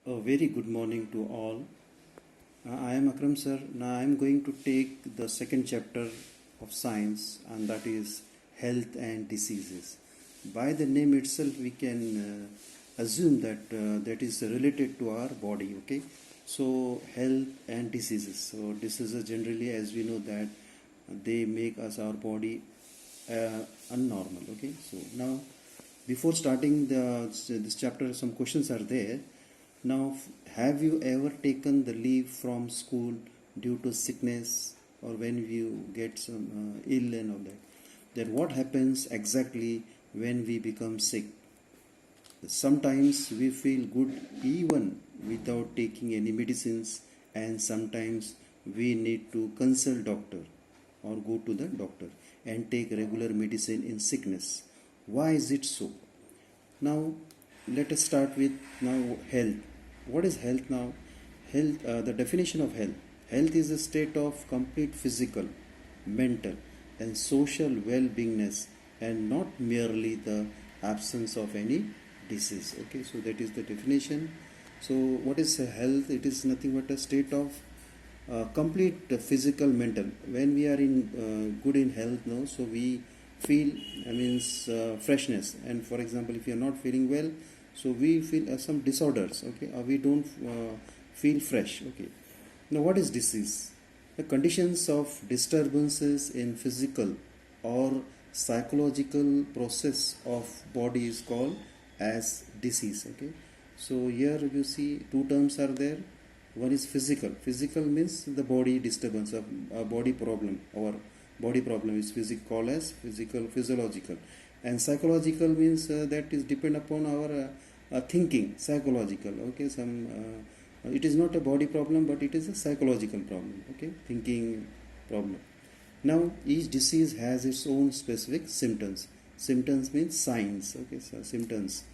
A very good morning to all. I am Akram sir. Now I am going to take the second chapter of science, and that is health and diseases. By the name itself, we can assume that that is related to our body. Okay, so health and diseases. So diseases generally, as we know that they make us our body unnormal. Okay, so now before starting this chapter, some questions are there. Now, have you ever taken the leave from school due to sickness or when you get some ill and all that? Then what happens exactly when we become sick? Sometimes we feel good even without taking any medicines, and sometimes we need to consult doctor or go to the doctor and take regular medicine in sickness. Why is it so? Now, let us start with now health. What is health now? Health, the definition of health. Health is a state of complete physical, mental, and social well-beingness, and not merely the absence of any disease. Okay, so that is the definition. So, what is health? It is nothing but a state of complete physical, mental. When we are in good in health, no, so we feel means freshness. And for example, if you are not feeling well, so we feel some disorders. Okay, or we don't feel fresh. Okay. Now, what is disease? The conditions of disturbances in physical or psychological process of body is called as disease. Okay. So here you see two terms are there. One is physical. Physical means the body disturbance, a body problem. Our body problem is called as physiological. And psychological means that is depend upon our thinking, psychological. Okay, it is not a body problem, but it is a psychological problem. Okay, thinking problem. Now, each disease has its own specific symptoms. Symptoms means signs. Okay, so symptoms.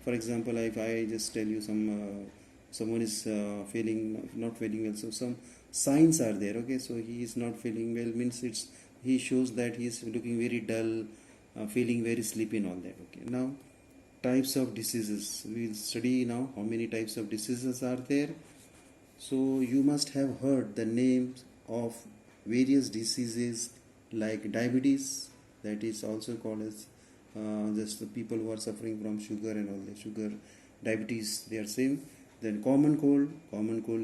For example, if I just tell you someone is feeling not feeling well, so some signs are there. Okay, so he is not feeling well means he shows that he is looking very dull, feeling very sleepy and all that. Okay, now types of diseases. We will study now how many types of diseases are there. So you must have heard the names of various diseases like diabetes, that is also called as just the people who are suffering from sugar and all that sugar, diabetes, they are same. Then common cold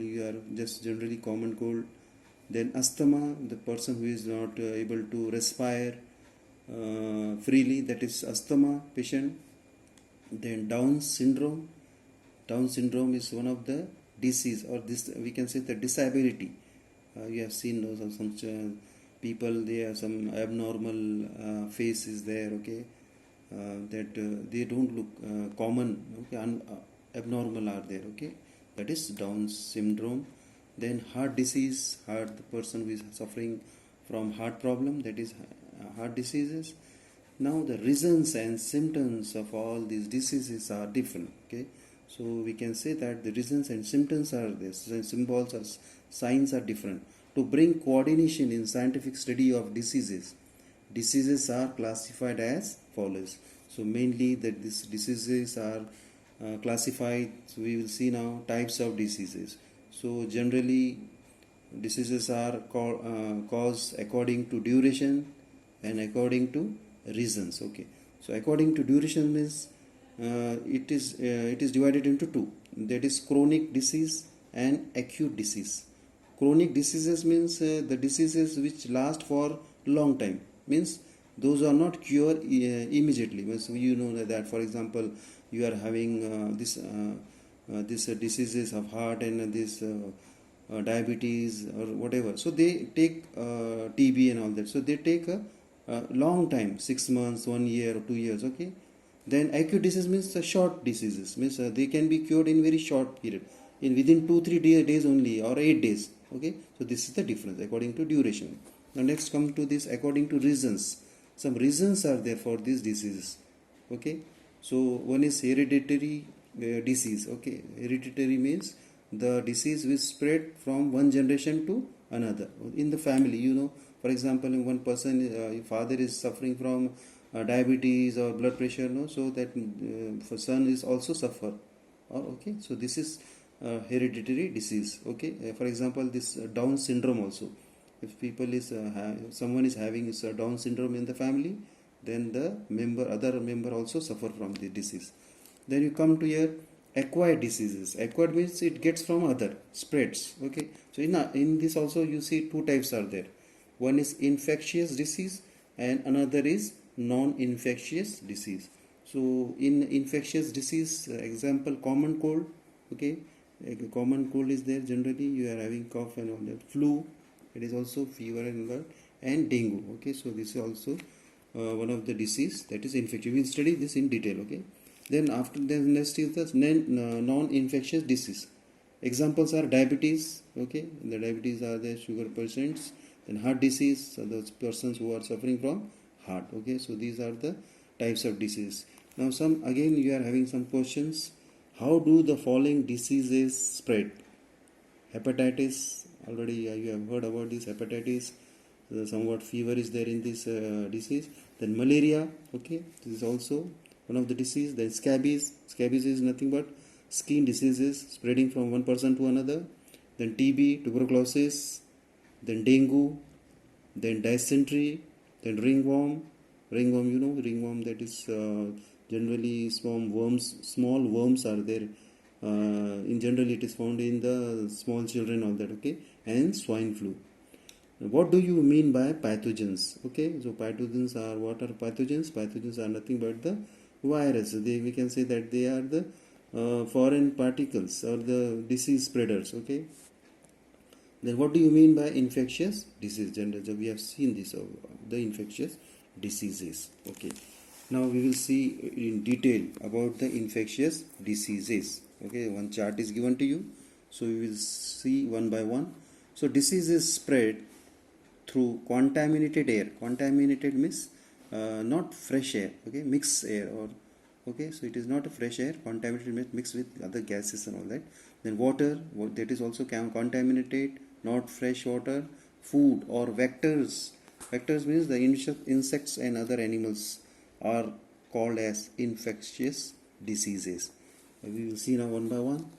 you are just generally common cold. Then asthma, the person who is not able to respire freely, that is asthma patient. Then Down syndrome is one of the disease, or this we can say the disability. You have seen those some people, they have some abnormal face is there. Okay, that they don't look common. Okay, abnormal are there. Okay, that is Down syndrome. Then heart disease, the person who is suffering from heart problem, that is heart diseases. Now the reasons and symptoms of all these diseases are different. Okay, so we can say that the reasons and symptoms are this, and symbols or signs are different. To bring coordination in scientific study of diseases are classified as follows. So mainly that these diseases are classified. So we will see now types of diseases. So generally diseases are caused according to duration and according to reasons. Okay, so according to duration means it is divided into two, that is chronic disease and acute disease. Chronic diseases means the diseases which last for long time, means those are not cured immediately. Means you know that for example you are having this diseases of heart and this diabetes or whatever, so they take TB and all that, so they take a long time, 6 months, 1 year or 2 years. Okay, then acute disease means short diseases, means they can be cured in very short period, in within 2-3 days only, or 8 days. Okay, so this is the difference according to duration. Now next come to this according to reasons. Some reasons are there for these diseases. Okay, so one is hereditary disease. Okay, hereditary means the disease will spread from one generation to another in the family. You know, for example, in one person, father is suffering from diabetes or blood pressure, no, so that for son is also suffer. Okay, so this is hereditary disease. Okay, for example, this Down syndrome also. If people is someone is having this, Down syndrome in the family, then the other member also suffer from the disease. Then you come to your acquired diseases. Acquired means it gets from other, spreads. Okay, so in this also you see two types are there. One is infectious disease and another is non-infectious disease. So in infectious disease, example, common cold. Okay, a common cold is there. Generally you are having cough and all that. Flu, it is also fever and all that. And dengue. Okay, so this is also one of the disease that is infectious. We will study this in detail. Okay, then after the next is the non-infectious disease. Examples are diabetes. Okay, the diabetes are the sugar patients. Then heart disease, so those persons who are suffering from heart. Okay, so these are the types of disease. Now some again you are having some questions. How do the following diseases spread? Hepatitis, already you have heard about this hepatitis. Somewhat fever is there in this disease. Then malaria. Okay, this is also one of the disease. Then scabies is nothing but skin diseases spreading from one person to another. Then TB, tuberculosis, then dengue, then dysentery, then ringworm. Ringworm, you know, ringworm, that is generally small worms are there. In general, it is found in the small children, all that. Okay, and swine flu. What do you mean by pathogens? Okay, so pathogens are, what are pathogens? Pathogens are nothing but the virus. We can say that they are the foreign particles or the disease spreaders. Okay. Then what do you mean by infectious disease? Generally, we have seen this the infectious diseases. Okay. Now we will see in detail about the infectious diseases. Okay, one chart is given to you, so we will see one by one. So diseases spread through contaminated air. Contaminated means not fresh air. Okay, mixed air, or okay, so it is not a fresh air. Contaminated means mixed with other gases and all that. Then water, that is also contaminated, not fresh water. Food or vectors. Vectors means the insects and other animals are called as infectious diseases. We will see now one by one.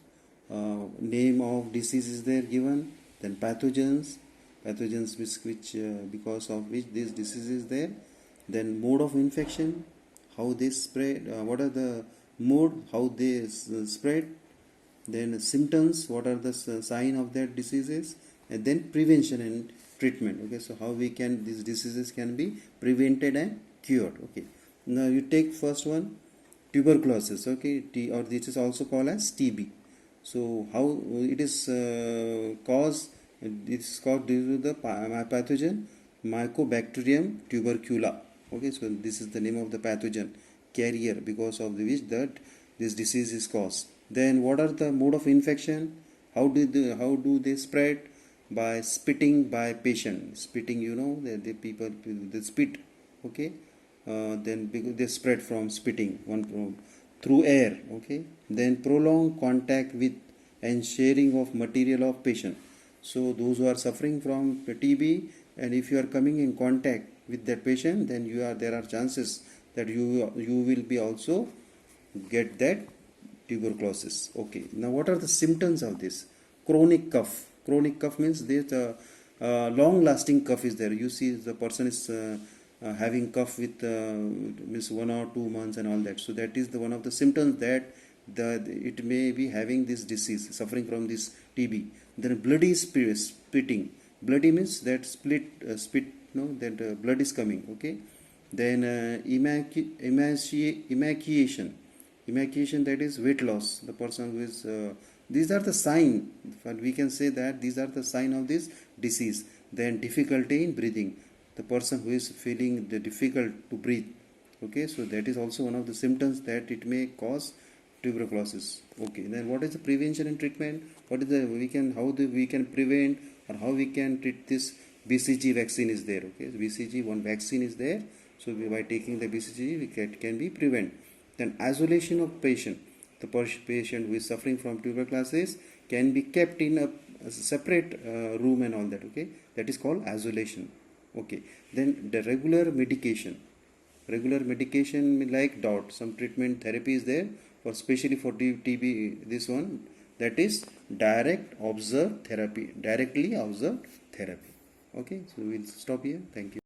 Name of disease is there given. Then pathogens which because of which this disease is there. Then mode of infection, how they spread, what are the mode, how they spread. Then symptoms, what are the sign of that diseases. And then prevention and treatment. Okay, so how we can, these diseases can be prevented and cured. Okay, now you take first one, tuberculosis. Okay, or this is also called as TB. So how it is caused? It is caused due to the pathogen Mycobacterium tuberculum. Okay, so this is the name of the pathogen carrier because of which that this disease is caused. Then what are the mode of infection? How do they spread? By spitting by patient. Spitting, you know, the people they spit. Okay, then they spread from spitting through air. Okay, then prolonged contact with and sharing of material of patient. So those who are suffering from TB, and if you are coming in contact with that patient, then there are chances that you will be also get that tuberculosis. Okay, now what are the symptoms of this? Chronic cough. Chronic cough means there's a long lasting cough is there. You see the person is having cough with means 1 or 2 months and all that. So that is the one of the symptoms that it may be having this disease, suffering from this TB. Then bloody spitting. Bloody means that spit, no, that blood is coming. Okay. Then emaciation. Emaciation, that is weight loss. The person who is these are the sign, but we can say that these are the sign of this disease. Then difficulty in breathing. The person who is feeling the difficult to breathe. Okay, so that is also one of the symptoms that it may cause tuberculosis. Okay, then what is the prevention and treatment? What is the we can prevent, or how we can treat this? BCG vaccine is there. Okay, so BCG one vaccine is there. So by taking the BCG, we can be prevent. Then isolation of patient. The patient who is suffering from tuberculosis can be kept in a separate room and all that. Okay, that is called isolation. Okay, then the regular medication like DOT, some treatment therapy is there for especially for TB. This one, that is direct observed therapy, directly observed therapy. Okay, so we'll stop here. Thank you.